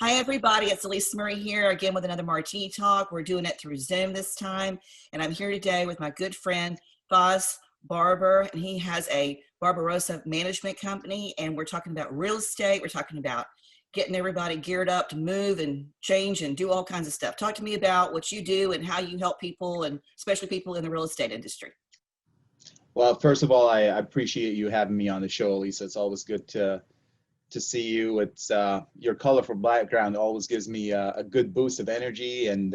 Hi, everybody. It's Alisa Murray here again with another Martini Talk. We're doing it through Zoom this time. And I'm here today with my good friend, Faycal Barbir, and he has a Barbarossa Management company. And we're talking about real estate. We're talking about getting everybody geared up to move and change and do all kinds of stuff. Talk to me about what you do and how you help people, and especially people in the real estate industry. Well, first of all, I appreciate you having me on the show, Alisa. It's always good to see you. It's your colorful background always gives me a good boost of energy, and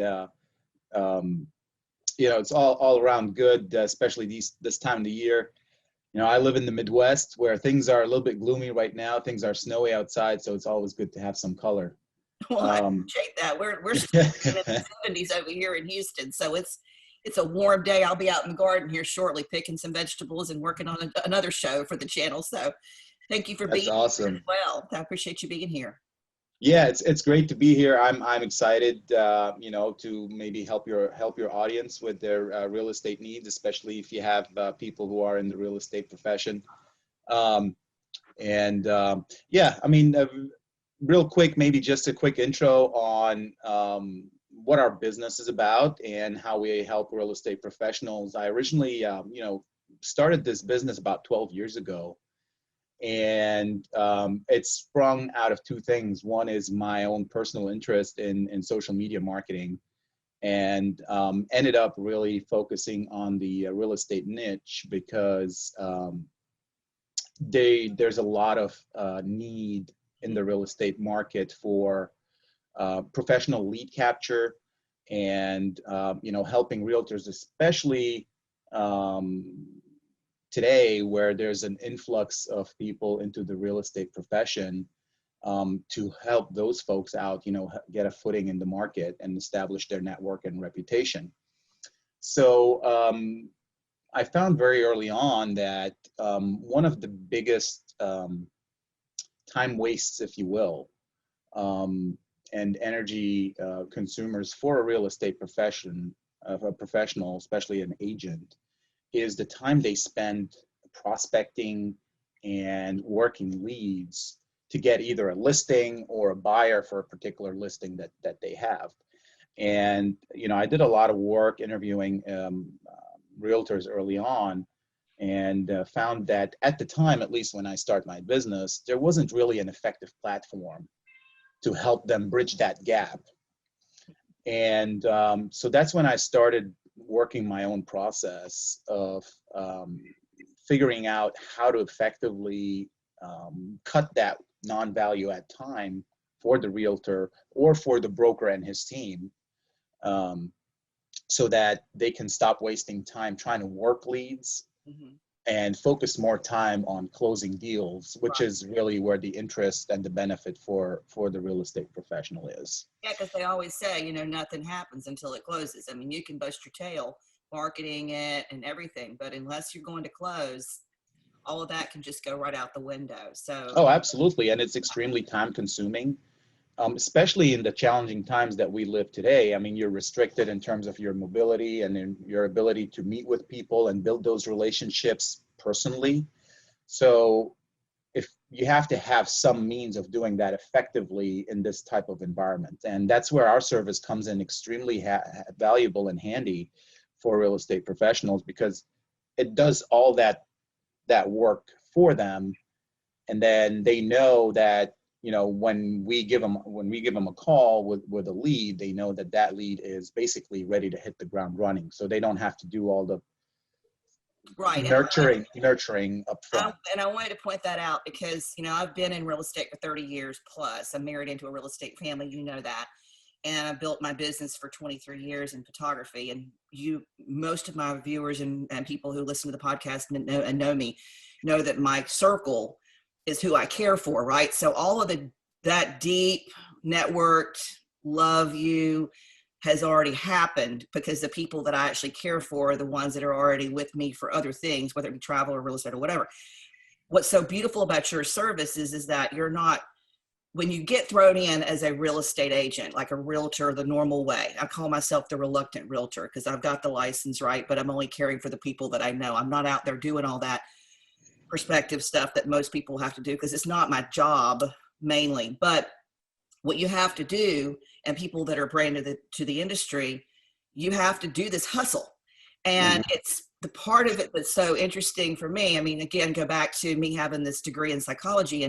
it's all around good, especially this time of the year. I live in the Midwest where things are a little bit gloomy right now. Things are snowy outside, so it's always good to have some color. Well, I appreciate that. We're still in the 70s over here in Houston, so it's a warm day. I'll be out in the garden here shortly, picking some vegetables and working on another show for the channel. So thank you for being awesome. here as well. I appreciate you being here. Yeah, it's great to be here. I'm excited, to maybe help your audience with their real estate needs, especially if you have people who are in the real estate profession. Real quick, maybe just a quick intro on what our business is about and how we help real estate professionals. I originally, started this business about 12 years ago. And it sprung out of two things. One is my own personal interest in social media marketing, and ended up really focusing on the real estate niche because there's a lot of need in the real estate market for professional lead capture and helping realtors, especially today, where there's an influx of people into the real estate profession, to help those folks out, get a footing in the market and establish their network and reputation. So I found very early on that one of the biggest time wastes, if you will, and energy consumers for a real estate professional, especially an agent, is the time they spend prospecting and working leads to get either a listing or a buyer for a particular listing that they have. And, I did a lot of work interviewing realtors early on, and found that at the time, at least when I started my business, there wasn't really an effective platform to help them bridge that gap. And so that's when I started working my own process of figuring out how to effectively cut that non-value add time for the realtor or for the broker and his team, so that they can stop wasting time trying to work leads and focus more time on closing deals, which is really where the interest and the benefit for the real estate professional is. Yeah, because they always say, nothing happens until it closes. I mean, you can bust your tail marketing it and everything, but unless you're going to close, all of that can just go right out the window. So oh, absolutely. And it's extremely time consuming, especially in the challenging times that we live today. I mean, you're restricted in terms of your mobility and in your ability to meet with people and build those relationships personally. So if you have to have some means of doing that effectively in this type of environment. And that's where our service comes in extremely valuable and handy for real estate professionals, because it does all that work for them. And then they know that, when we give them a call with a lead, they know that lead is basically ready to hit the ground running. So they don't have to do all the nurturing up front. And I wanted to point that out because, I've been in real estate for 30 years plus. I'm married into a real estate family, that. And I built my business for 23 years in photography. And most of my viewers and people who listen to the podcast and know me know that my circle is who I care for, right? So all of that deep networked love you has already happened because the people that I actually care for are the ones that are already with me for other things, whether it be travel or real estate or whatever. What's so beautiful about your service is that you're not, when you get thrown in as a real estate agent, like a realtor the normal way, I call myself the reluctant realtor because I've got the license, right? But I'm only caring for the people that I know. I'm not out there doing all that perspective stuff that most people have to do because it's not my job mainly. But what you have to do, and people that are brand new to the industry, you have to do this hustle. And it's the part of it that's so interesting for me. I mean, again, go back to me having this degree in psychology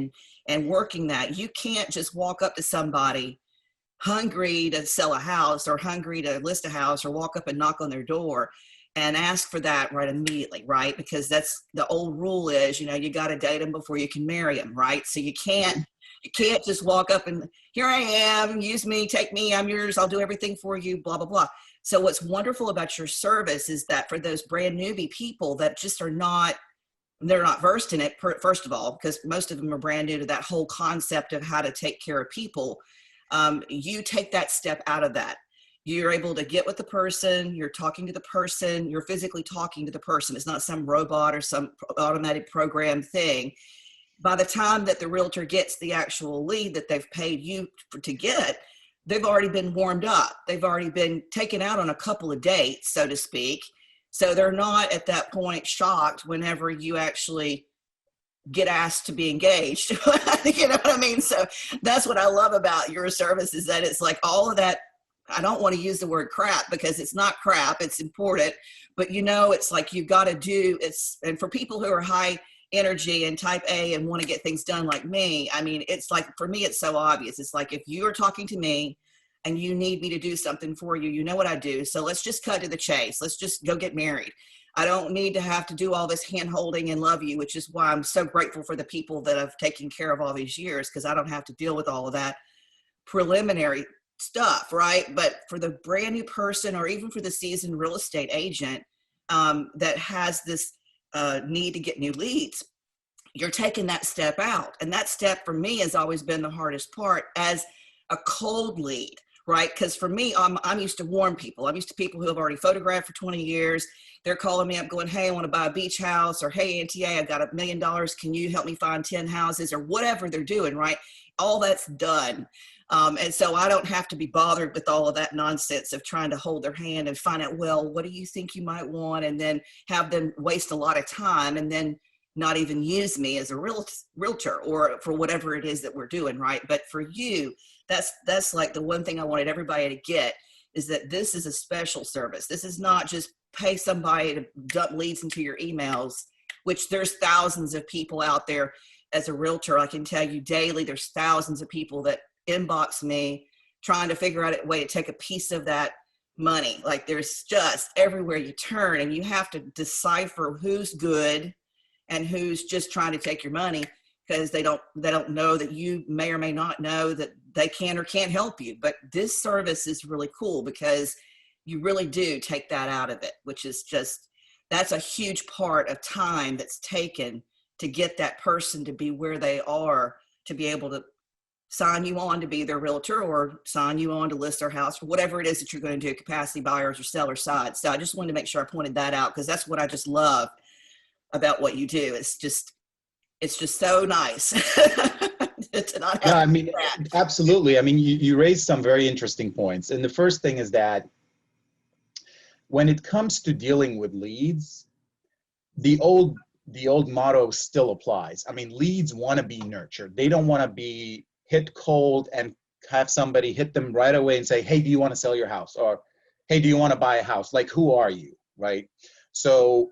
and working that. You can't just walk up to somebody hungry to sell a house or hungry to list a house or walk up and knock on their door and ask for that right immediately, right? Because that's the old rule is, you know, you got to date them before you can marry them, right? So you can't just walk up and here I am, use me, take me, I'm yours, I'll do everything for you, blah, blah, blah. So what's wonderful about your service is that for those brand newbie people that just are not, they're not versed in it, first of all, because most of them are brand new to that whole concept of how to take care of people. You take that step out of that. You're able to get with the person, you're talking to the person, you're physically talking to the person. It's not some robot or some automatic program thing. By the time that the realtor gets the actual lead that they've paid you to get, they've already been warmed up. They've already been taken out on a couple of dates, so to speak. So they're not at that point shocked whenever you actually get asked to be engaged. You know what I mean? So that's what I love about your service is that it's like all of that. I don't want to use the word crap because it's not crap. It's important, but you know, it's like you've got to do it's. And for people who are high energy and type A and want to get things done like me, I mean, it's like, for me, it's so obvious. It's like, if you are talking to me and you need me to do something for you, you know what I do. So let's just cut to the chase. Let's just go get married. I don't need to have to do all this hand holding and love you, which is why I'm so grateful for the people that I've taken care of all these years, because I don't have to deal with all of that preliminary stuff, right? But for the brand new person or even for the seasoned real estate agent that has this need to get new leads, you're taking that step out. And that step for me has always been the hardest part as a cold lead, right? Because for me, I'm used to warm people. I'm used to people who have already photographed for 20 years. They're calling me up going, hey, I want to buy a beach house, or hey, NTA, I've got $1 million. Can you help me find 10 houses, or whatever they're doing, right? All that's done. And so I don't have to be bothered with all of that nonsense of trying to hold their hand and find out, well, what do you think you might want? And then have them waste a lot of time and then not even use me as a realtor or for whatever it is that we're doing, right? But for you, that's like the one thing I wanted everybody to get is that this is a special service. This is not just pay somebody to dump leads into your emails, which there's thousands of people out there. As a realtor, I can tell you daily, there's thousands of people that inbox me trying to figure out a way to take a piece of that money. Like there's just everywhere you turn, and you have to decipher who's good and who's just trying to take your money because they don't know that you may or may not know that they can or can't help you. But this service is really cool because you really do take that out of it, which is just, that's a huge part of time that's taken to get that person to be where they are, to be able to sign you on to be their realtor or sign you on to list their house or whatever it is that you're going to do, capacity buyers or seller side. So I just wanted to make sure I pointed that out because that's what I just love about what you do. It's just so nice to not have No, I to mean, do that. absolutely. I mean, you raised some very interesting points. And the first thing is that when it comes to dealing with leads, the old motto still applies. I mean, leads want to be nurtured. They don't want to be hit cold and have somebody hit them right away and say, hey, do you want to sell your house? Or, hey, do you want to buy a house? Like, who are you, right? So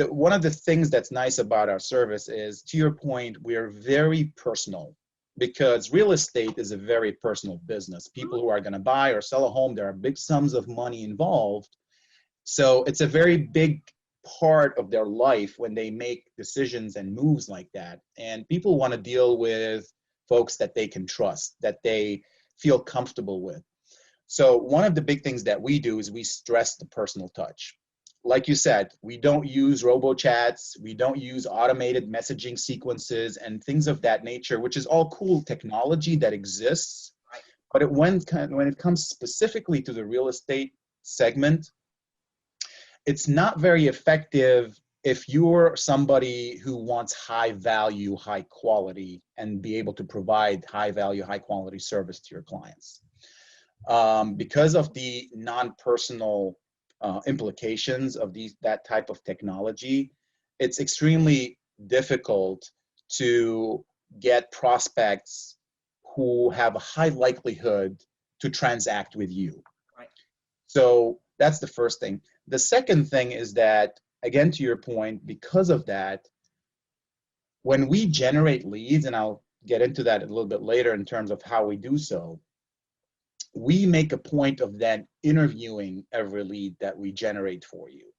one of the things that's nice about our service is, to your point, we're very personal because real estate is a very personal business. People who are going to buy or sell a home, there are big sums of money involved. So it's a very big part of their life when they make decisions and moves like that. And people want to deal with folks that they can trust, that they feel comfortable with. So one of the big things that we do is we stress the personal touch. Like you said, we don't use robo chats, we don't use automated messaging sequences and things of that nature, which is all cool technology that exists. But when it comes specifically to the real estate segment, it's not very effective if you're somebody who wants high value, high quality, and be able to provide high value, high quality service to your clients. Because of the non-personal implications of that type of technology, it's extremely difficult to get prospects who have a high likelihood to transact with you. Right. So that's the first thing. The second thing is that, again, to your point, because of that, when we generate leads, and I'll get into that a little bit later in terms of how we do so, we make a point of then interviewing every lead that we generate for you.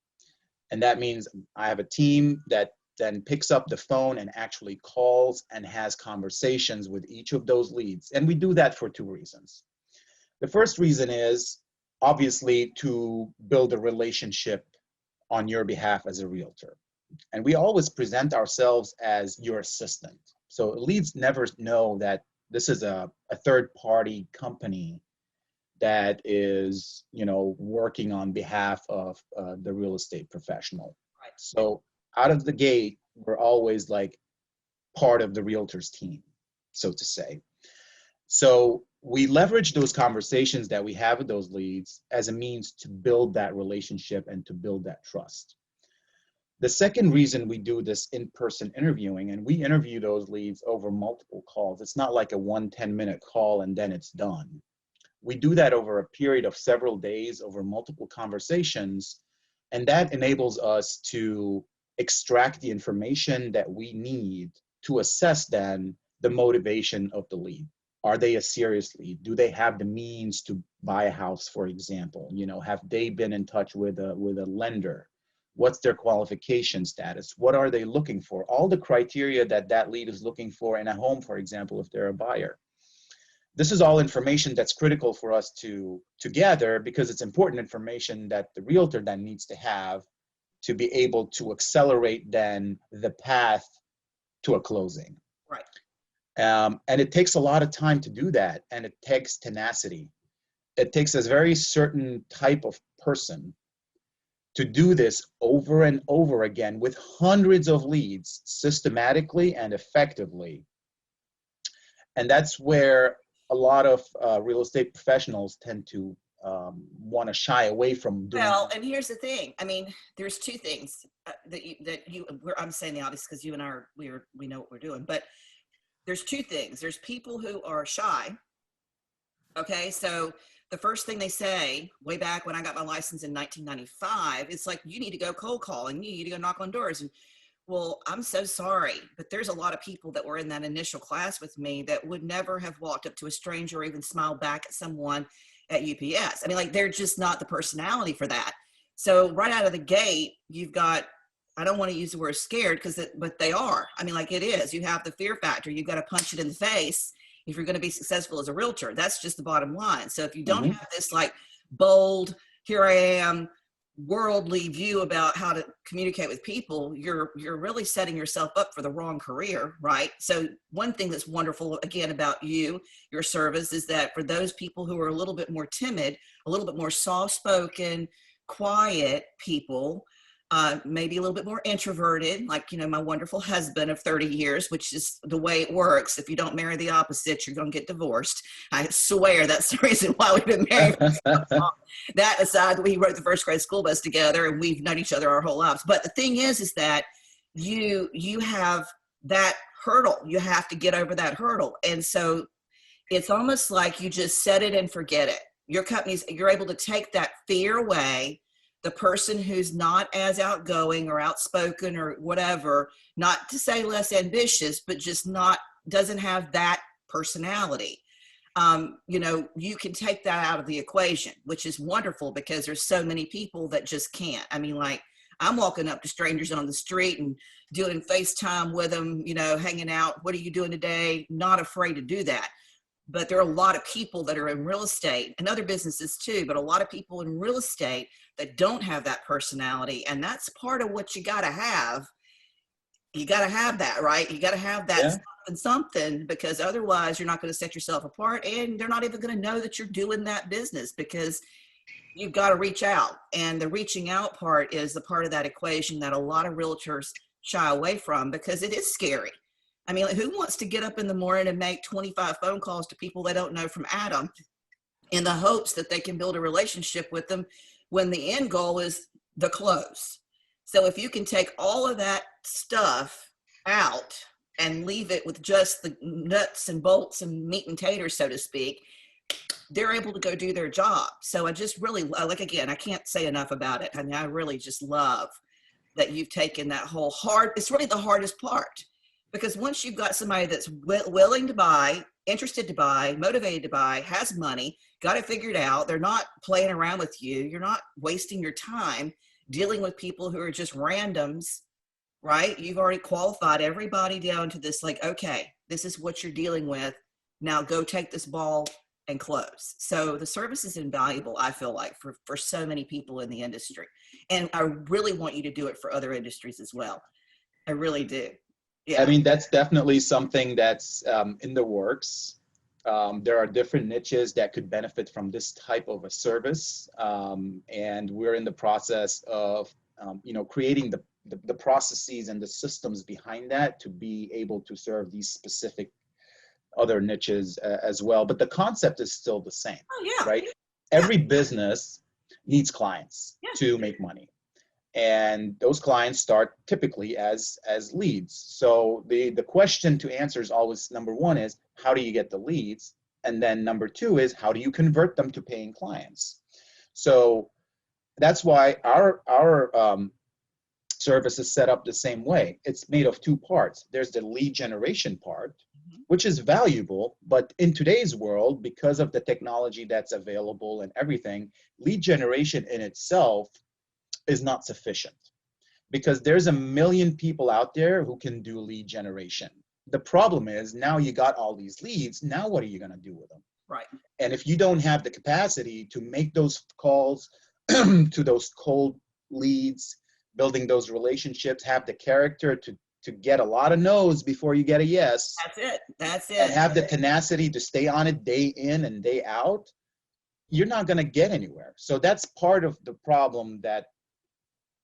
And that means I have a team that then picks up the phone and actually calls and has conversations with each of those leads. And we do that for two reasons. The first reason is obviously to build a relationship on your behalf as a realtor. And we always present ourselves as your assistant. So leads never know that this is a third-party company that is, working on behalf of the real estate professional. Right. So out of the gate, we're always like part of the realtor's team, so to say. So we leverage those conversations that we have with those leads as a means to build that relationship and to build that trust. The second reason we do this in-person interviewing, and we interview those leads over multiple calls. It's not like a 10-minute call and then it's done. We do that over a period of several days, over multiple conversations, and that enables us to extract the information that we need to assess then the motivation of the lead. Are they a serious lead? Do they have the means to buy a house, for example? Have they been in touch with a lender? What's their qualification status? What are they looking for? All the criteria that lead is looking for in a home, for example, if they're a buyer. This is all information that's critical for us to gather, because it's important information that the realtor then needs to have to be able to accelerate then the path to a closing. Right. And it takes a lot of time to do that, and it takes tenacity. It takes a very certain type of person to do this over and over again with hundreds of leads systematically and effectively. And that's where a lot of real estate professionals tend to want to shy away from doing. Well, and here's the thing. I mean, there's two things I'm saying the obvious because you and I we know what we're doing, but there's two things. There's people who are shy. Okay. So the first thing they say way back when I got my license in 1995, it's like, you need to go cold calling, you need to go knock on doors. And well, I'm so sorry, but there's a lot of people that were in that initial class with me that would never have walked up to a stranger or even smiled back at someone at UPS. I mean, like, they're just not the personality for that. So right out of the gate, you've got, I don't want to use the word scared but they are. I mean, like, it is. You have the fear factor. You've got to punch it in the face if you're going to be successful as a realtor. That's just the bottom line. So if you don't have this like bold, here I am, worldly view about how to communicate with people, you're really setting yourself up for the wrong career, right? So one thing that's wonderful, again, about your service, is that for those people who are a little bit more timid, a little bit more soft-spoken, quiet people, maybe a little bit more introverted, like, my wonderful husband of 30 years, which is the way it works. If you don't marry the opposite, you're going to get divorced. I swear that's the reason why we've been married for so long. That aside, we rode the first grade school bus together and we've known each other our whole lives. But the thing is that you have that hurdle. You have to get over that hurdle. And so it's almost like you just set it and forget it. You're able to take that fear away. The person who's not as outgoing or outspoken or whatever, not to say less ambitious, but just doesn't have that personality. You can take that out of the equation, which is wonderful because there's so many people that just can't. I mean, like, I'm walking up to strangers on the street and doing FaceTime with them, hanging out. What are you doing today? Not afraid to do that. But there are a lot of people that are in real estate and other businesses too, but a lot of people in real estate that don't have that personality. And that's part of what you got to have. You got to have that, right? You got to have that something, because otherwise you're not going to set yourself apart, and they're not even going to know that you're doing that business, because you've got to reach out. And the reaching out part is the part of that equation that a lot of realtors shy away from, because it is scary. I mean, who wants to get up in the morning and make 25 phone calls to people they don't know from Adam in the hopes that they can build a relationship with them when the end goal is the close? So if you can take all of that stuff out and leave it with just the nuts and bolts and meat and taters, so to speak, they're able to go do their job. So I just really like, again, I can't say enough about it. I mean, I really just love that you've taken that whole it's really the hardest part, because once you've got somebody that's willing to buy, interested to buy, motivated to buy, has money, got it figured out, they're not playing around with you, you're not wasting your time dealing with people who are just randoms, right? You've already qualified everybody down to this, like, okay, this is what you're dealing with. Now go take this ball and close. So the service is invaluable, I feel like, for so many people in the industry. And I really want you to do it for other industries as well. I really do. I Yeah. mean, that's definitely something that's in the works. There are different niches that could benefit from this type of a service. And we're in the process of, creating the processes and the systems behind that to be able to serve these specific other niches as well. But the concept is still the same, Oh, yeah. right? Yeah. Every business needs clients to make money. And those clients start typically as leads. So the question to answer is always, number one is, how do you get the leads? And then number two is, how do you convert them to paying clients? So that's why our service is set up the same way. It's made of two parts. There's the lead generation part, which is valuable, but in today's world, because of the technology that's available and everything, lead generation in itself is not sufficient, because there's a million people out there who can do lead generation. The problem is, now you got all these leads, now what are you going to do with them? Right. And if you don't have the capacity to make those calls to those cold leads, building those relationships, have the character to get a lot of no's before you get a yes. That's it. And have the tenacity to stay on it day in and day out, you're not going to get anywhere. So that's part of the problem that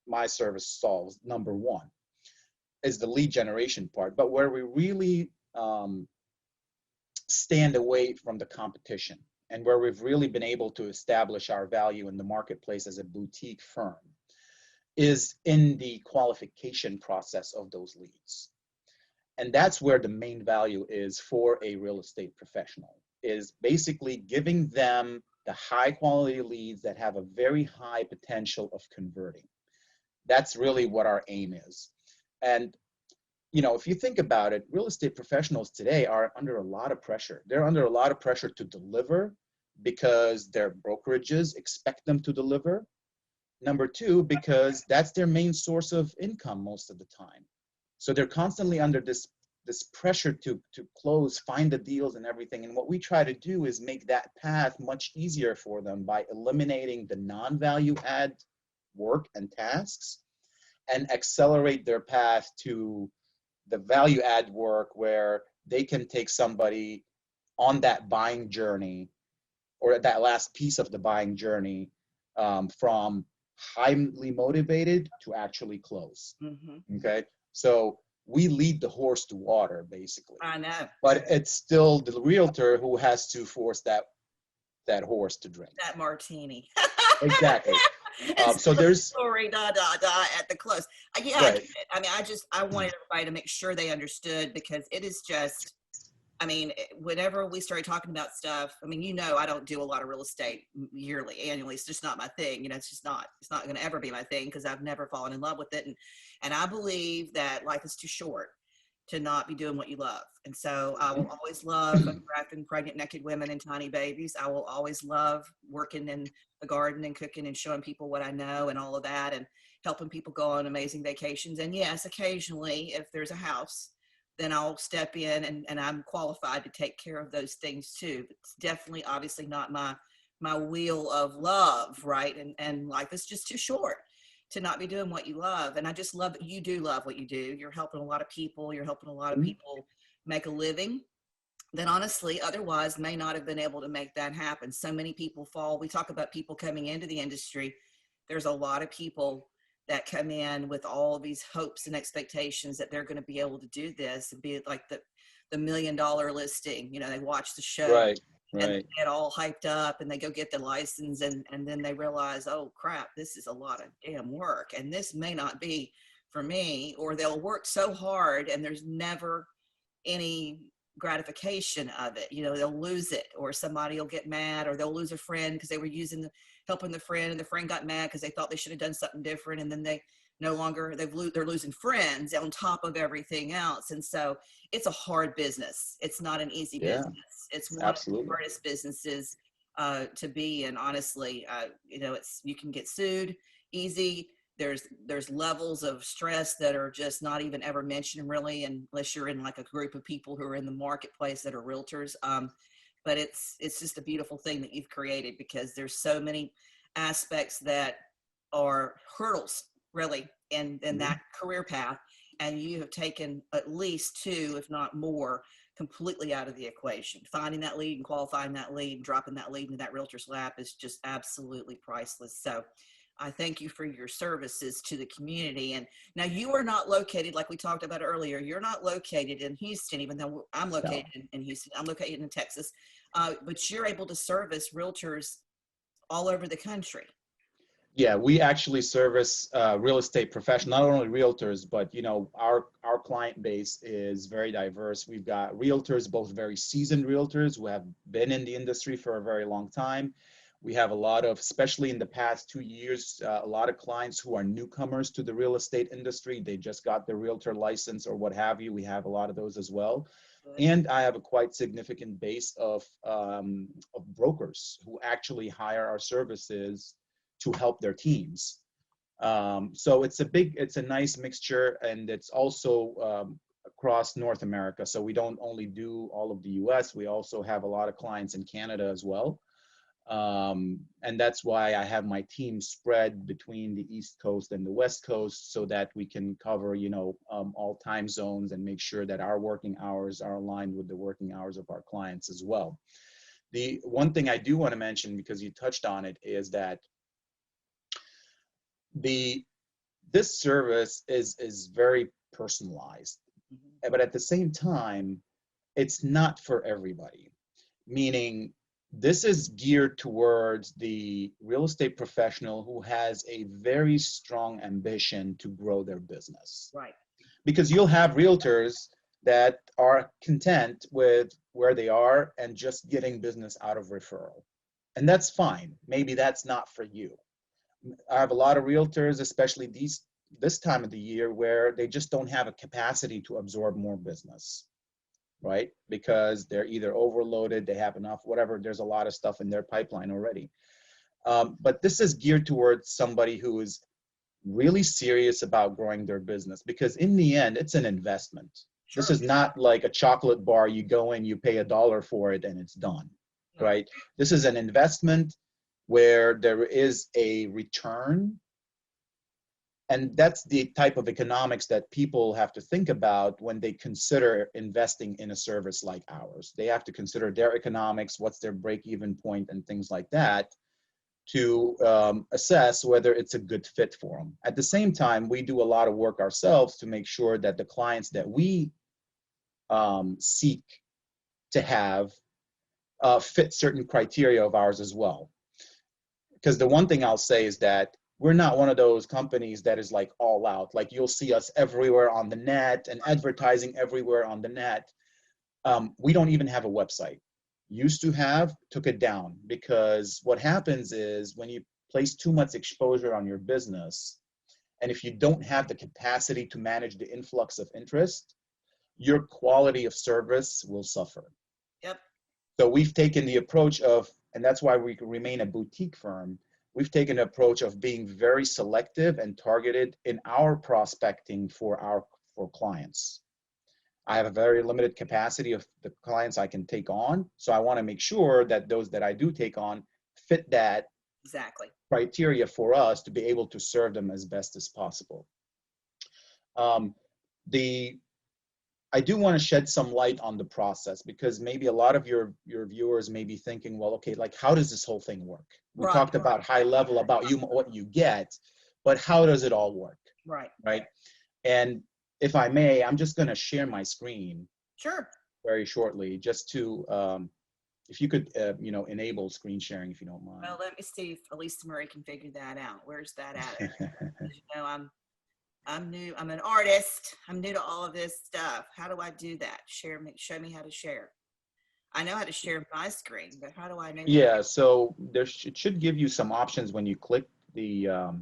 my service solves. Number one is the lead generation part, but where we really stand away from the competition and where we've really been able to establish our value in the marketplace as a boutique firm is in the qualification process of those leads. And that's where the main value is for a real estate professional, is basically giving them the high quality leads that have a very high potential of converting. That's really what our aim is. And, if you think about it, real estate professionals today are under a lot of pressure. They're under a lot of pressure to deliver because their brokerages expect them to deliver. Number two, because that's their main source of income most of the time. So they're constantly under this pressure to close, find the deals and everything. And what we try to do is make that path much easier for them by eliminating the non-value add work and tasks, and accelerate their path to the value add work, where they can take somebody on that buying journey, or that last piece of the buying journey, from highly motivated to actually close. Mm-hmm. Okay. So we lead the horse to water, basically. I know. But it's still the realtor who has to force that horse to drink. That martini. Exactly. So there's story at the close. Yeah, right. I mean, I wanted everybody to make sure they understood, because it is just, I mean, whenever we started talking about stuff, I mean, I don't do a lot of real estate yearly, annually. It's just not my thing. It's not going to ever be my thing, because I've never fallen in love with it. And I believe that life is too short to not be doing what you love. And so I will always love photographing pregnant, naked women and tiny babies. I will always love working in the garden and cooking and showing people what I know and all of that, and helping people go on amazing vacations. And yes, occasionally, if there's a house, then I'll step in and I'm qualified to take care of those things too. It's definitely, obviously not my wheel of love, right? And life is just too short to not be doing what you love. And I just love that you do love what you do. You're helping a lot of people. You're helping a lot of people make a living that honestly otherwise may not have been able to make that happen. So many people fall. We talk about people coming into the industry. There's a lot of people that come in with all these hopes and expectations that they're going to be able to do this and be like the $1 million listing. They watch the show. Right. And they get all hyped up and they go get the license, and then they realize, oh crap, this is a lot of damn work, and this may not be for me. Or they'll work so hard and there's never any gratification of it. You know, they'll lose it, or somebody will get mad, or they'll lose a friend because they were helping the friend, and the friend got mad because they thought they should have done something different, and then they no longer they're losing friends on top of everything else. And so it's a hard business. It's not an easy Yeah, business. It's one of the absolutely. hardest businesses to be in. Honestly, you know, you can get sued easy. There's levels of stress that are just not even ever mentioned really, unless you're in like a group of people who are in the marketplace that are realtors. But it's just a beautiful thing that you've created, because there's so many aspects that are hurdles really in that career path, and you have taken at least two, if not more, completely out of the equation. Finding that lead and qualifying that lead and dropping that lead into that realtor's lap is just absolutely priceless. So I thank you for your services to the community. And now you are not located, like we talked about earlier, you're not located in Houston, even though I'm located No. in Houston. I'm located in Texas, but you're able to service realtors all over the country. Yeah, we actually service real estate professionals, not only realtors, but you know, our client base is very diverse. We've got realtors, both very seasoned realtors who have been in the industry for a very long time. We have a lot of, especially in the past 2 years, a lot of clients who are newcomers to the real estate industry. They just got their realtor license or what have you. We have a lot of those as well. Good. And I have a quite significant base of brokers who actually hire our services to help their teams. So it's a nice mixture, and it's also across North America. So we don't only do all of the US, we also have a lot of clients in Canada as well. And that's why I have my team spread between the East Coast and the West Coast, so that we can cover, you know, all time zones and make sure that our working hours are aligned with the working hours of our clients as well. The one thing I do want to mention, because you touched on it, is that this service is very personalized, but at the same time, it's not for everybody. Meaning, this is geared towards the real estate professional who has a very strong ambition to grow their business. Right. Because you'll have realtors that are content with where they are and just getting business out of referral. And that's fine. Maybe that's not for you. I have a lot of realtors, especially this time of the year, where they just don't have a capacity to absorb more business, right? Because they're either overloaded, they have enough, whatever. There's a lot of stuff in their pipeline already. But this is geared towards somebody who is really serious about growing their business, because in the end, it's an investment. Sure. This is not like a chocolate bar. You go in, you pay $1 for it, and it's done, right? This is an investment where there is a return. And that's the type of economics that people have to think about when they consider investing in a service like ours. They have to consider their economics, what's their break-even point, and things like that, to assess whether it's a good fit for them. At the same time, we do a lot of work ourselves to make sure that the clients that we seek to have fit certain criteria of ours as well. Because the one thing I'll say is that we're not one of those companies that is like all out. Like, you'll see us everywhere on the net and advertising everywhere on the net. We don't even have a website. Used to have, took it down, because what happens is when you place too much exposure on your business, and if you don't have the capacity to manage the influx of interest, your quality of service will suffer. Yep. So we've taken the approach of, and that's why we remain a boutique firm, we've taken the approach of being very selective and targeted in our prospecting for clients. I have a very limited capacity of the clients I can take on. So I want to make sure that those that I do take on fit that exactly criteria for us to be able to serve them as best as possible. I do want to shed some light on the process, because maybe a lot of your viewers may be thinking, well, okay, like, how does this whole thing work? We talked about high level about what you get, but how does it all work? Right. And if I may, I'm just going to share my screen. Sure. Very shortly, just to, if you could, enable screen sharing, if you don't mind. Well, let me see if Alisa Murray can figure that out. Where's that at? You know, I'm new. I'm an artist. I'm new to all of this stuff. How do I do that? Show me how to share. I know how to share my screen, but how do I know how to? Yeah, so it should give you some options when you click the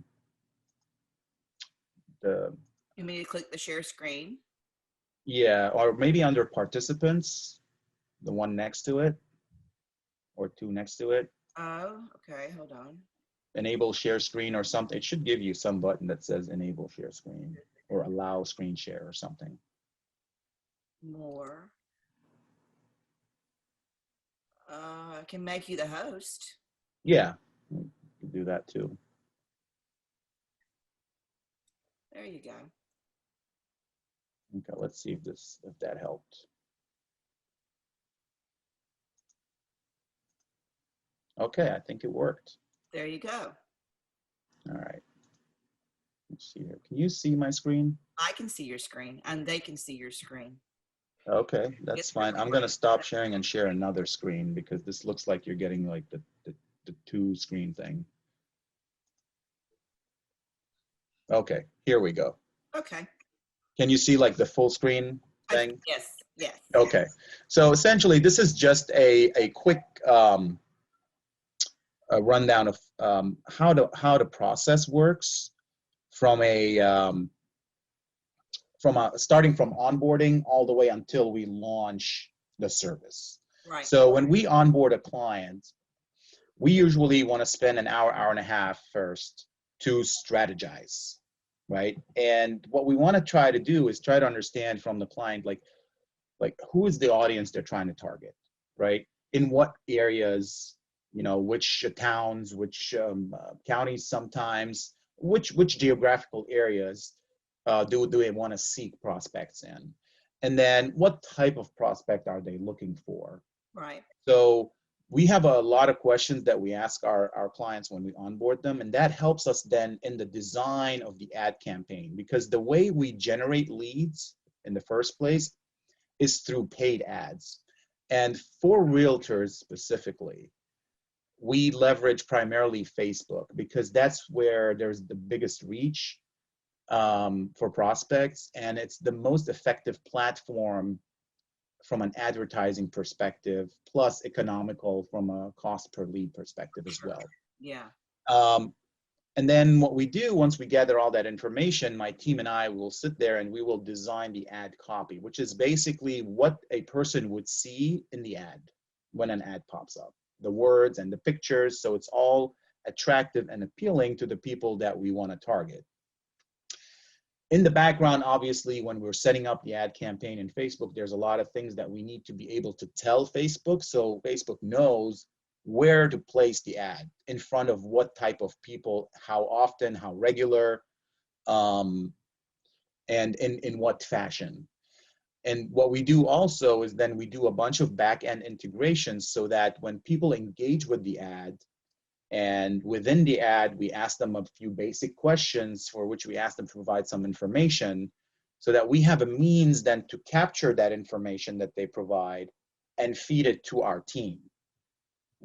You mean to click the share screen? yeah, or maybe under participants, the one next to it or two next to it, Oh, okay. Hold on. enable share screen or something. It should give you some button that says enable share screen or allow screen share or something. More. I can make you the host. Yeah, you can do that too. There you go. Okay, let's see if that helped. Okay, I think it worked. There you go. All right. Let's see here. Can you see my screen? I can see your screen, and they can see your screen. Okay, that's It's fine. I'm gonna stop sharing and share another screen because this looks like you're getting like the two screen thing. Okay, here we go. okay. Can you see like the full screen thing? Yes, yes. Okay, so essentially this is just a quick a rundown of how the process works from starting from onboarding all the way until we launch the service. Right. So when we onboard a client, we usually want to spend an hour, hour and a half first to strategize, right? And what we want to try to do is try to understand from the client, like who is the audience they're trying to target, right? In what areas, which towns, which counties, sometimes, which geographical areas do they want to seek prospects in, and then what type of prospect are they looking for? Right. So we have a lot of questions that we ask our clients when we onboard them, and that helps us then in the design of the ad campaign, because the way we generate leads in the first place is through paid ads. And for realtors specifically, we leverage primarily Facebook because that's where there's the biggest reach for prospects, and it's the most effective platform from an advertising perspective, plus economical from a cost per lead perspective as well. Yeah. And then what we do once we gather all that information, my team and I will sit there and we will design the ad copy, which is basically what a person would see in the ad when an ad pops up, the words and the pictures. So it's all attractive and appealing to the people that we want to target. In the background, obviously, when we're setting up the ad campaign in Facebook, there's a lot of things that we need to be able to tell Facebook, so Facebook knows where to place the ad, in front of what type of people, how often, how regular, and in what fashion. And what we do also is then we do a bunch of back-end integrations so that when people engage with the ad, and within the ad, we ask them a few basic questions for which we ask them to provide some information, so that we have a means then to capture that information that they provide and feed it to our team.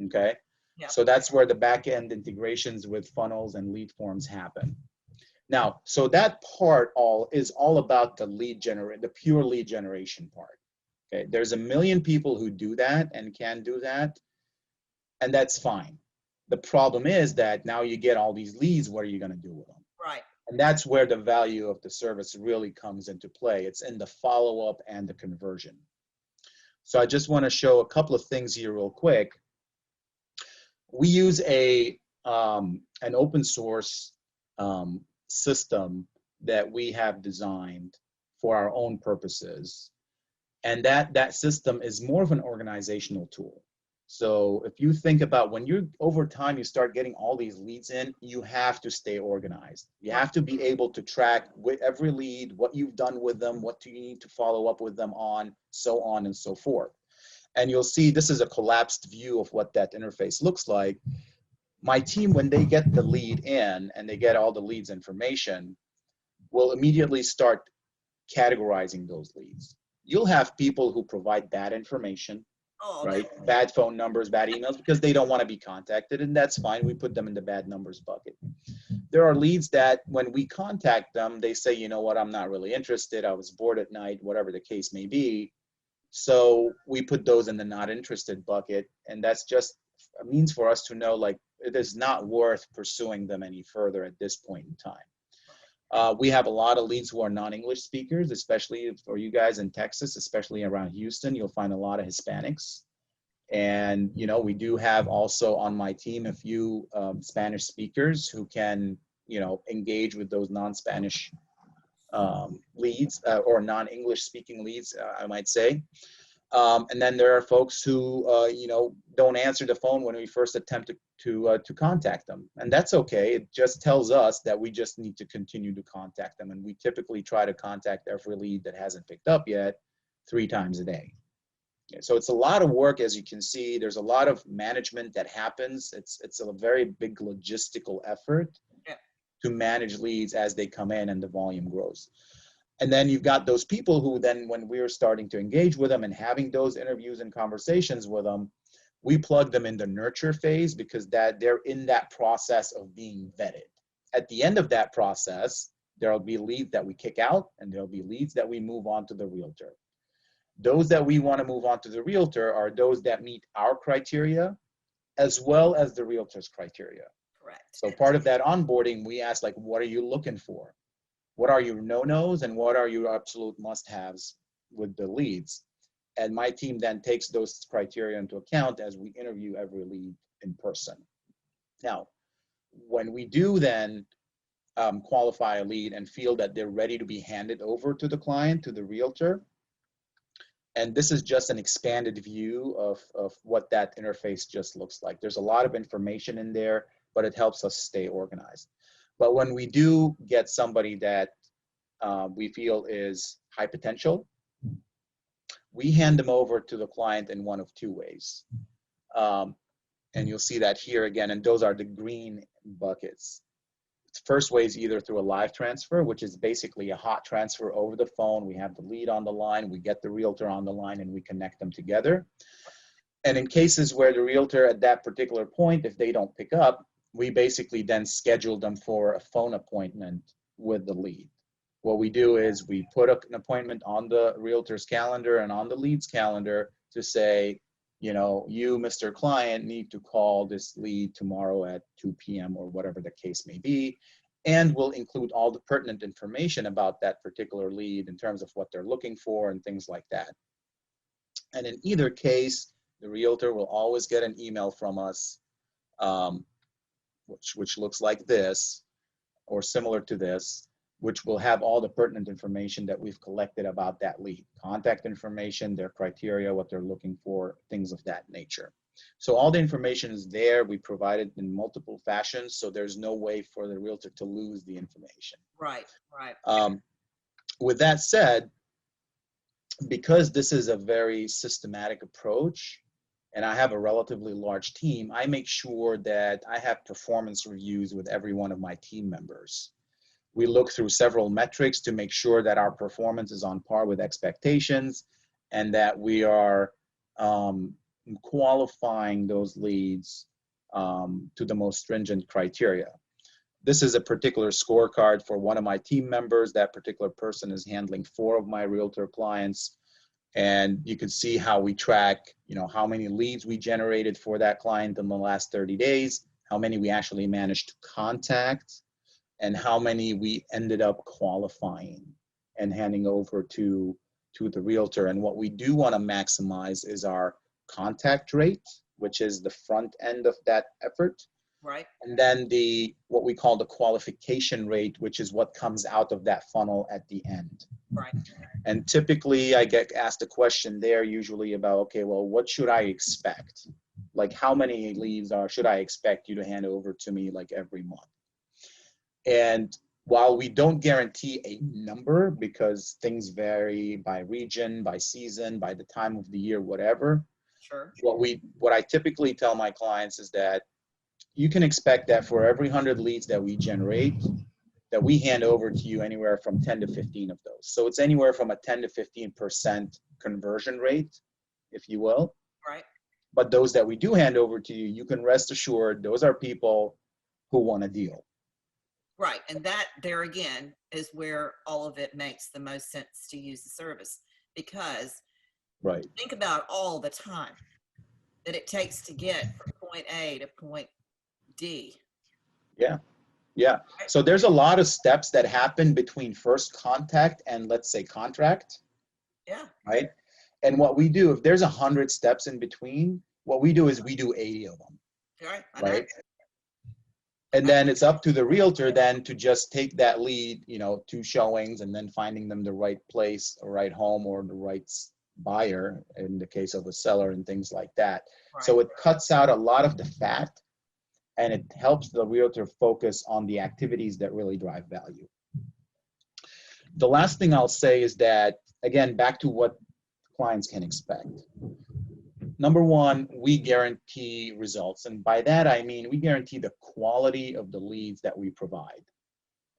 Okay? Yeah. So that's where the back-end integrations with funnels and lead forms happen. Now, so that part is all about the pure lead generation part. Okay? There's a million people who do that and can do that, and that's fine. The problem is that now you get all these leads, what are you going to do with them? Right. And that's where the value of the service really comes into play. It's in the follow-up and the conversion. So I just want to show a couple of things here real quick. We use an open source system that we have designed for our own purposes. And that system is more of an organizational tool. So if you think about when over time, you start getting all these leads in, you have to stay organized. You have to be able to track with every lead, what you've done with them, what do you need to follow up with them on and so forth. And you'll see this is a collapsed view of what that interface looks like. My team, when they get the lead in and they get all the leads information, will immediately start categorizing those leads. You'll have people who provide bad information, Oh, right? Bad phone numbers, bad emails, because they don't want to be contacted, and that's fine. We put them in the bad numbers bucket. There are leads that when we contact them, they say, you know what, I'm not really interested. I was bored at night, whatever the case may be. So we put those in the not interested bucket. And that's just a means for us to know, like, it is not worth pursuing them any further at this point in time. We have a lot of leads who are non-English speakers, especially for you guys in Texas, especially around Houston. You'll find a lot of Hispanics. And, you know, we do have also on my team a few Spanish speakers who can, you know, engage with those non-Spanish leads or non-English speaking leads, I might say. And then there are folks who, you know, don't answer the phone when we first attempt to contact them. And that's okay. It just tells us that we just need to continue to contact them. And we typically try to contact every lead that hasn't picked up yet 3 times a day. So it's a lot of work, as you can see. There's a lot of management that happens. It's a very big logistical effort to manage leads as they come in and the volume grows. And then you've got those people who then, when we're starting to engage with them and having those interviews and conversations with them, we plug them in the nurture phase, because that they're in that process of being vetted. At the end of that process, there'll be leads that we kick out, and there'll be leads that we move on to the realtor. Those that we want to move on to the realtor are those that meet our criteria as well as the realtor's criteria. Correct. So part of that onboarding, we ask, like, what are you looking for? What are your no-nos and what are your absolute must-haves with the leads? And my team then takes those criteria into account as we interview every lead in person. Now, when we do then qualify a lead and feel that they're ready to be handed over to the client, to the realtor, and this is just an expanded view of what that interface just looks like. There's a lot of information in there, but it helps us stay organized. But when we do get somebody that we feel is high potential, we hand them over to the client in one of 2 ways. And you'll see that here again, and those are the green buckets. First way is either through a live transfer, which is basically a hot transfer over the phone. We have the lead on the line, we get the realtor on the line, and we connect them together. And in cases where the realtor at that particular point, if they don't pick up, we basically then schedule them for a phone appointment with the lead. What we do is we put an appointment on the realtor's calendar and on the lead's calendar to say, you know, you, Mr. Client, need to call this lead tomorrow at 2 p.m. or whatever the case may be. And we'll include all the pertinent information about that particular lead in terms of what they're looking for and things like that. And in either case, the realtor will always get an email from us, which looks like this or similar to this, which will have all the pertinent information that we've collected about that lead, contact information, their criteria, what they're looking for, things of that nature. So all the information is there. We provide it in multiple fashions, so there's no way for the realtor to lose the information. Right, right. With that said, because this is a very systematic approach, and I have a relatively large team, I make sure that I have performance reviews with every one of my team members. We look through several metrics to make sure that our performance is on par with expectations and that we are qualifying those leads to the most stringent criteria. This is a particular scorecard for one of my team members. That particular person is handling 4 of my realtor clients. And you can see how we track, you know, how many leads we generated for that client in the last 30 days, how many we actually managed to contact, and how many we ended up qualifying and handing over to the realtor. And what we do want to maximize is our contact rate, which is the front end of that effort. Right. And then what we call the qualification rate, which is what comes out of that funnel at the end. Right. And typically I get asked a question there usually about, okay, well, what should I expect? Like, how many leads should I expect you to hand over to me, like, every month? And while we don't guarantee a number, because things vary by region, by season, by the time of the year, whatever. Sure. What I typically tell my clients is that you can expect that for every 100 leads that we generate, that we hand over to you anywhere from 10 to 15 of those. So it's anywhere from a 10 to 15% conversion rate, if you will. Right. But those that we do hand over to you, you can rest assured those are people who want a deal. Right. And that there again is where all of it makes the most sense to use the service, because Right. think about all the time that it takes to get from point A to point D. Yeah. Yeah. Right. So there's a lot of steps that happen between first contact and, let's say, contract, Yeah. right? And what we do, if there's 100 steps in between, what we do is we do 80 of them, Right. I know. right? And then it's up to the realtor then to just take that lead, 2 showings, and then finding them the right place or right home or the right buyer in the case of a seller and things like that. Right. So it cuts out a lot of the fat, and it helps the realtor focus on the activities that really drive value. The last thing I'll say is that, again, back to what clients can expect. Number one, we guarantee results. And by that, I mean, we guarantee the quality of the leads that we provide.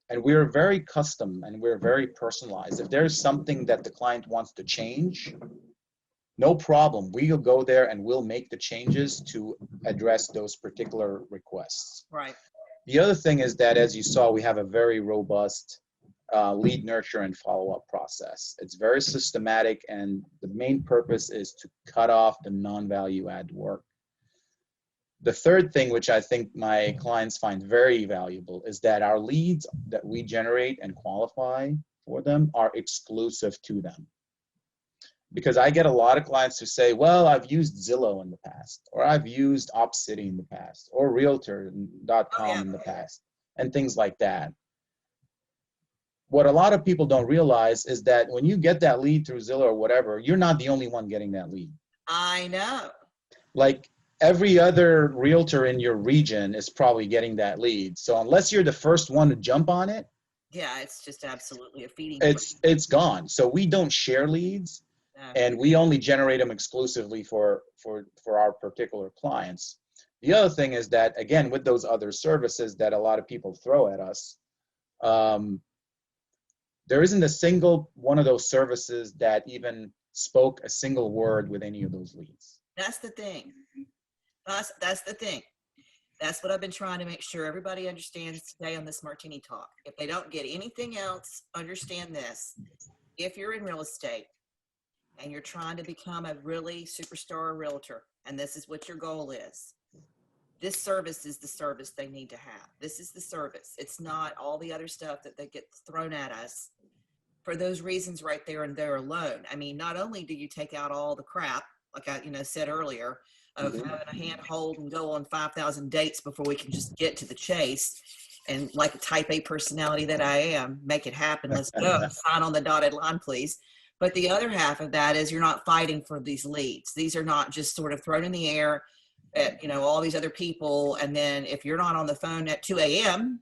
And we're very custom and we're very personalized. If there's something that the client wants to change, no problem. We'll go there and we'll make the changes to address those particular requests. Right. The other thing is that, as you saw, we have a very robust lead nurture and follow-up process. It's very systematic, and the main purpose is to cut off the non-value add work. The third thing, which I think my clients find very valuable, is that our leads that we generate and qualify for them are exclusive to them. Because I get a lot of clients who say, well, I've used Zillow in the past, or I've used OpCity in the past, or Realtor.com in the past, and things like that. What a lot of people don't realize is that when you get that lead through Zillow or whatever, you're not the only one getting that lead. I know. Like every other realtor in your region is probably getting that lead. So unless you're the first one to jump on it, Yeah, it's just absolutely a feeding. it's gone. So we don't share leads, and we only generate them exclusively for our particular clients. The other thing is that, again, with those other services that a lot of people throw at us, there isn't a single one of those services that even spoke a single word with any of those leads. That's the thing. That's the thing. That's what I've been trying to make sure everybody understands today on this Martini Talk. If they don't get anything else, understand this. If you're in real estate and you're trying to become a really superstar realtor, and this is what your goal is, this service is the service they need to have. This is the service. It's not all the other stuff that they get thrown at us for those reasons right there and there alone. I mean, not only do you take out all the crap, like I said earlier, of having a handhold and go on 5,000 dates before we can just get to the chase, and like a type A personality that I am, make it happen. Let's go. Sign on the dotted line, please. But the other half of that is you're not fighting for these leads. These are not just sort of thrown in the air at, all these other people. And then if you're not on the phone at 2 a.m.,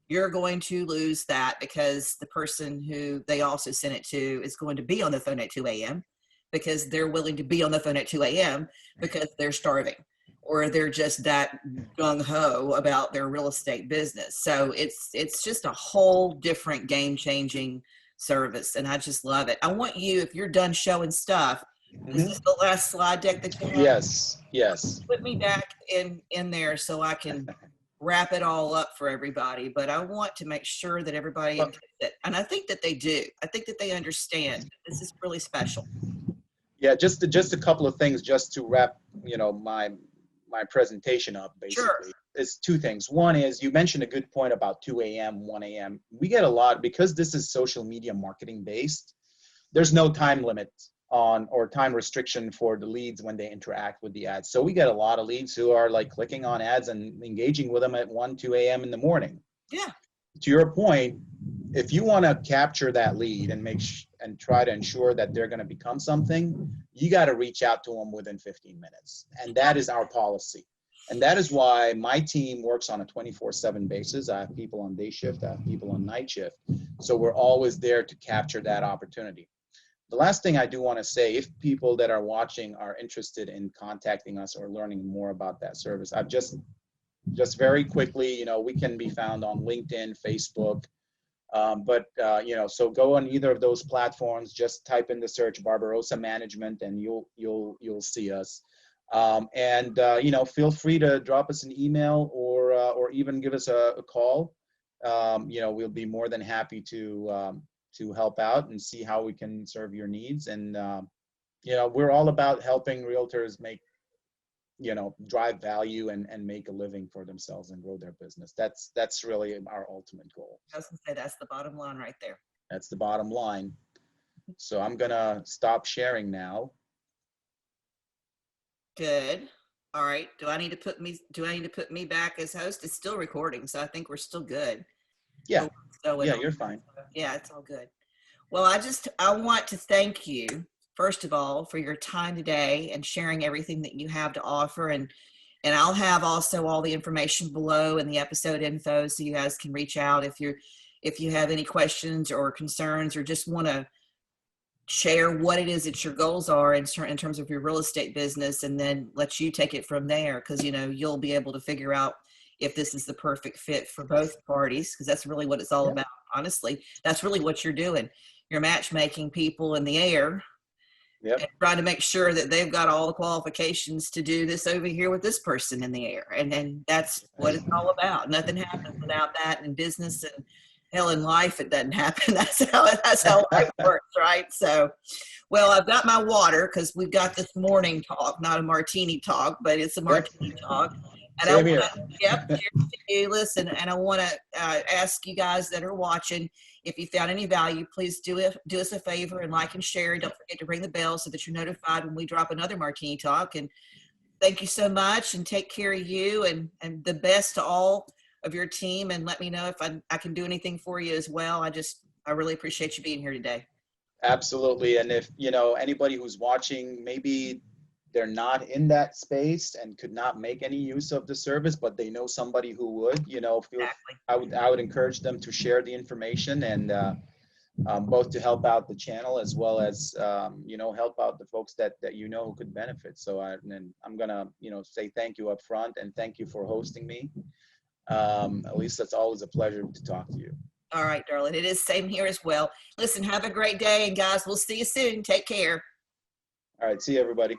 you're going to lose that, because the person who they also sent it to is going to be on the phone at 2 a.m. because they're willing to be on the phone at 2 a.m. because they're starving, or they're just that gung-ho about their real estate business. So it's just a whole different game-changing service, and I just love it. I want you, if you're done showing stuff, this is the last slide deck that you have. Yes. Put me back in there so I can wrap it all up for everybody. But I want to make sure that everybody, and I think that they do. I think that they understand that this is really special. Yeah, just a couple of things just to wrap, my presentation up, basically. Sure. It's 2 things. One is, you mentioned a good point about 2 a.m., 1 a.m. We get a lot, because this is social media marketing based, there's no time limit on, or time restriction for the leads when they interact with the ads. So we get a lot of leads who are like clicking on ads and engaging with them at 1, 2 a.m. in the morning. Yeah. To your point, if you want to capture that lead and and try to ensure that they're going to become something, you got to reach out to them within 15 minutes. And that is our policy. And that is why my team works on a 24/7 basis. I have people on day shift, I have people on night shift. So we're always there to capture that opportunity. The last thing I do want to say, if people that are watching are interested in contacting us or learning more about that service, I've just very quickly, we can be found on LinkedIn, Facebook, So go on either of those platforms, just type in the search Barbarossa Management and you'll see us. Feel free to drop us an email or even give us a call. We'll be more than happy to help out and see how we can serve your needs. And, we're all about helping realtors drive value and make a living for themselves and grow their business. That's really our ultimate goal. I was gonna say that's the bottom line right there. That's the bottom line. So I'm gonna stop sharing now. Good. All right. Do I need to put me back as host? It's still recording, so I think we're still good. Yeah. You're fine. Yeah, it's all good. Well, I want to thank you, first of all, for your time today and sharing everything that you have to offer. And I'll have also all the information below in the episode info, so you guys can reach out if you have any questions or concerns, or just want to share what it is that your goals are in terms of your real estate business, and then let you take it from there. Because you'll be able to figure out if this is the perfect fit for both parties, because that's really what it's all about. Honestly, that's really what you're doing. You're matchmaking people in the air. Yep. And trying to make sure that they've got all the qualifications to do this over here with this person in the air. And that's what it's all about. Nothing happens without that in business, and hell, in life, it doesn't happen. That's how life works, right? So, well, I've got my water because we've got this morning talk, not a martini talk, but it's a martini talk. And Same here. Cheers to you. Listen, and I want to ask you guys that are watching, if you found any value, please do us a favor and like and share. Don't forget to ring the bell so that you're notified when we drop another martini talk. And thank you so much, and take care of you, and the best to all of your team. And let me know if I can do anything for you as well. I really appreciate you being here today. Absolutely. And if, anybody who's watching, maybe they're not in that space and could not make any use of the service, but they know somebody who would, Exactly. I would encourage them to share the information, and both to help out the channel as well as, help out the folks that who could benefit. So I'm going to, say thank you up front, and thank you for hosting me. Alisa, it's always a pleasure to talk to you. All right, darling. It is same here as well. Listen, have a great day. And guys, we'll see you soon. Take care. All right. See you, everybody.